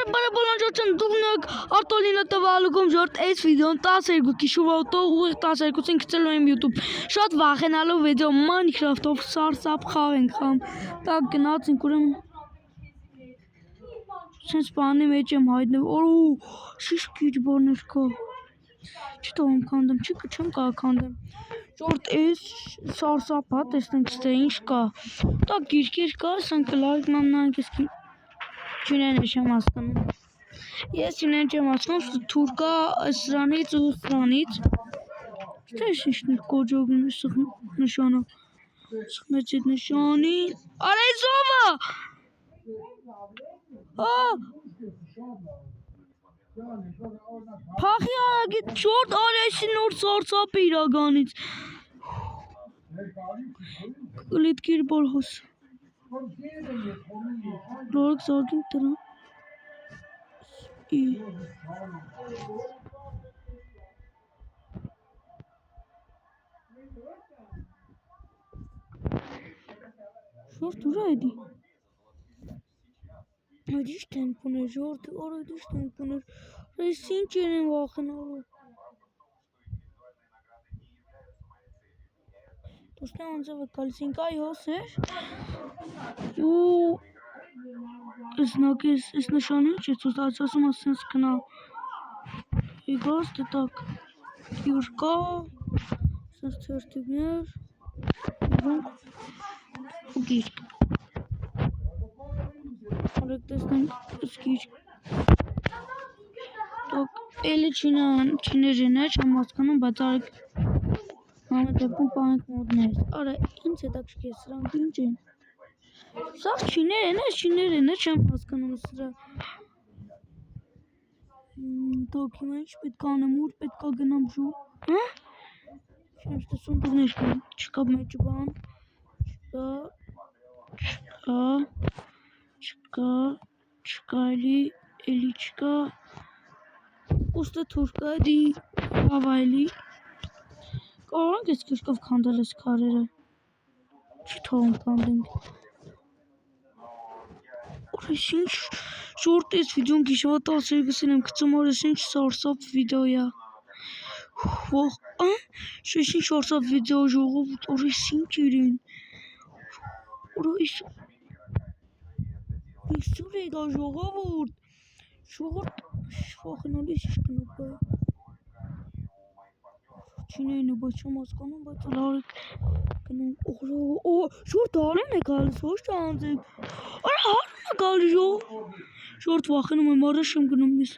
Բարեբոլանջոջն դուգնակ արտոլինը տվալուգում ժորտ այս վիդեոն 12-ի շուվոտով ուղիղ 12-ին գցելու եմ YouTube շատ վախենալու վիդեո Minecraft-ով սարսափ խաղ ենք խաղում տակ գնացինք ուրեմն sense բանի մեջ եմ հայտնվում օ շիշ քիչ բաներ կա չտամ քանդեմ չեմ կարող քանդեմ ժորտ այս սարսափա տեսնենք թե ինչ կա տակ գիրքեր կա ասենք լայք նայենք էսքի Չինեն եմ հասկանում ես չինեն չեմ հասկանում թուրքա սրանից ու սրանից Թե ինչ կոջոգն նշանը սխմեց այդ նշանի արա զովը Փախի արագիտ շորտ արեսի նոր սարսափ իրականից Կլիտքիր բոր հոս Լորակ զարգին տրան Շորտ ուրա էդի Այդիշ տեմպ ուներ ժորտ այդիշ տեմպ ուներ Այս ինչ են վախենալու Դուստե անձավը կալսինք այ հոս էր ու Ես նշան ինչ է ցույց ասում ասենց կնա Իգոս դե տակ Յուր կա Սենց թերթիվներ ու գիրք Արեք տեսնենք սկիչ Տակ էլի չիներին է չեմ հասկանում բայց արեք Համը դեպքում պահենք մոդներս Արա ինձ հետակ շկեր սրանք ինչ են Սաղ չիներ են չեմ հասկանում սրա Տակ հիմա ինչ պետք անեմ ուր պետք է գնամ ժու Չեմ տեսում դուղներ չկա մեջ բան Չկա էլի չկա Ուստը թուրկա դի հավայլի Կարանք ես կիրկով կանդել ես կարերը Չի թողում կանդենք Որես ինչ շորտ ես վիդեոն գիշվա 12-ին եմ կծում որես ինչ սարսափ վիդեոյա Շես ինչ սարսափ վիդեո ժողովուրդ որես ինչ իրեն Որես Իսուր էգա ժողովուրդ Շորտ վախենալի շիշ կնոպա Չինեին է բայց չեմ հասկանում բայց լարեք գնում Շորտ հարուն է գալիս ոչ ճանձեք Արա հարուն է գալիս Շորտ վախենում եմ առաջ եմ գնում ես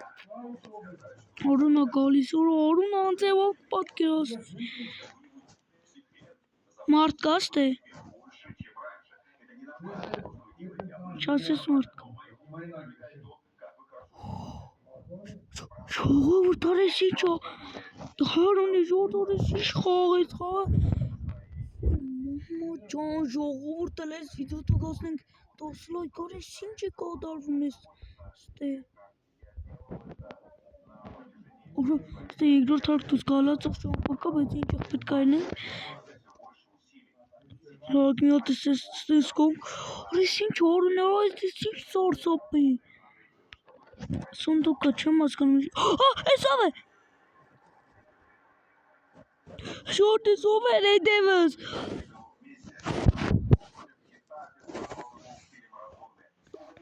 Հարուն է գալիս հարուն անձևով պատկերացնի Մարդ կաս թե Չասես մարդ կա Ժողովուրդ արես ինչ Հարուն է ժորտ արես ինչ խաղեց Ջան ժողովուրդ ելես վիդեո տգասնենք 10 լայք արես ինչ է կադարվում ես Ստե Ստե երկրորդ հարկ դուս գալացող շամպակա բայց ինչ եղ պետք այնենք Լարակ մի հատ ես կոմ Արես ինչ հարուն է այս ինչ սարսափ է Սունդուկա չեմ հասկանում Այս ով է Շորտ ես ով էր է դևս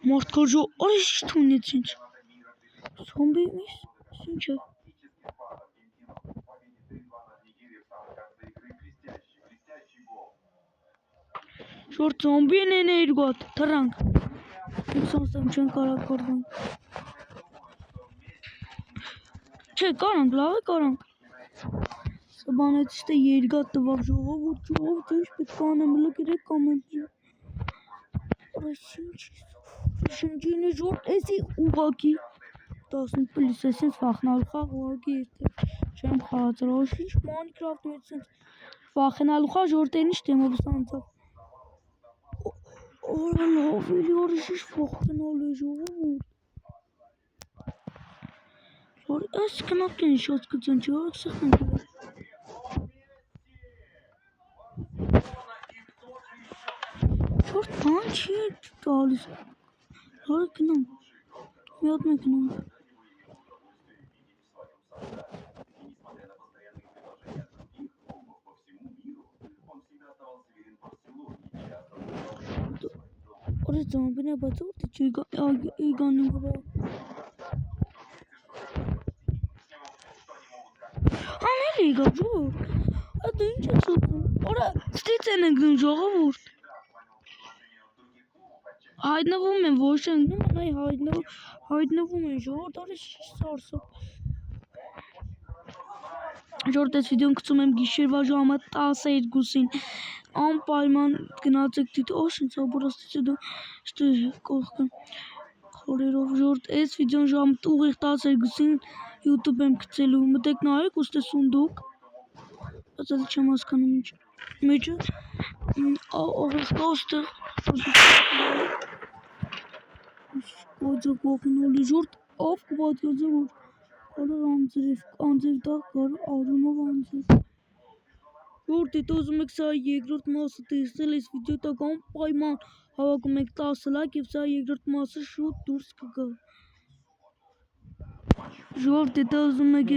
Մարդկա արես ինչ թունեց ինչ Սոմբի միս ինչ է Շորտ զոմբին են երկոտ թրանք Իքսանստեմ չեն կարակ կորդանք Չէ կարանք լավ է կարանք Սբանեց իստե երգատ տվավ ժողովուրդ ինչ պետք անեմ լգրեք կամենտի Արես ինչ Շնջին է ժորտ էսի ուղակի 15 պլիս էսինց վախնալու խաղ ուղակի երդեր չեմ խաղացր Աշ ինչ Minecraft-ում էսինց վախենալու խաղ ժորտեն ինչ տեմով սանցավ Արա լավ էլի արես ինչ վախենալ է ժողովուրդ Այս կնապ են շատ կծեն չի արեք սխնենք Շորտ բան չի տալիս Հարը գնամ Մի հատ մեկնում։ Ora zombie ne batı orada çiğganın bura. Ha nereye gidiyor? Hadi ince tutun. Ora stitene gıncağı vur. Հայտնվում են ոչ ընկնում, այ հայտնվում են ժողովուրդ, արի սարսափ։ Ժողովուրդ, այս վիդեոն գցում եմ գիշերվա ժամը 12-ին, անպայման գնացեք դիտեք, ինչ ապրաստիցը դա կողքը խորերով, ժողովուրդ, այս վիդեոն ժամը ուղիղ 12-ին YouTube եմ գցելու, մտեք նայեք, ուստեսուն դուք, բայց էլ չեմ հասկանում ինչ, մեջը, աղեղկա ուստեղ, Կոջակ ողնոլի ժորդ ով կպատկոզը որ կարար անձև դա կար արումով անձև Ժորդ դիտը ուզում եք սա երկրորդ մասը տեսնել այս վիդեո տակ անպայման հավաքում եք 10 լայք և սա երկրորդ մասը շուտ դուրս կգա Ժորդ դիտը ուզում եք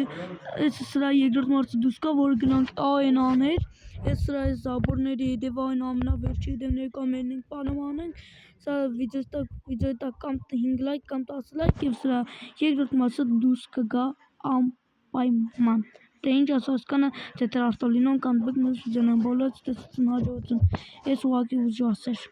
սրա երկրորդ մասը դուրս կա որը գնանք այն աներ Ես սրա այս զաբորների հետև այն ամենավերջի հետևների կամերն ենք պանում անենք Սա վիդեոյի տակ կամ 5 լայք կամ 10 լայք և սրա երկրորդ մասը դուրս կգա անպայման Դե ինչ ասա հասկանը թե տրաստոլինոն կամ բգ մյուս վիդեոն են բոլորս տեսություն հաջողություն Ես ուղղակի ուզի ասեր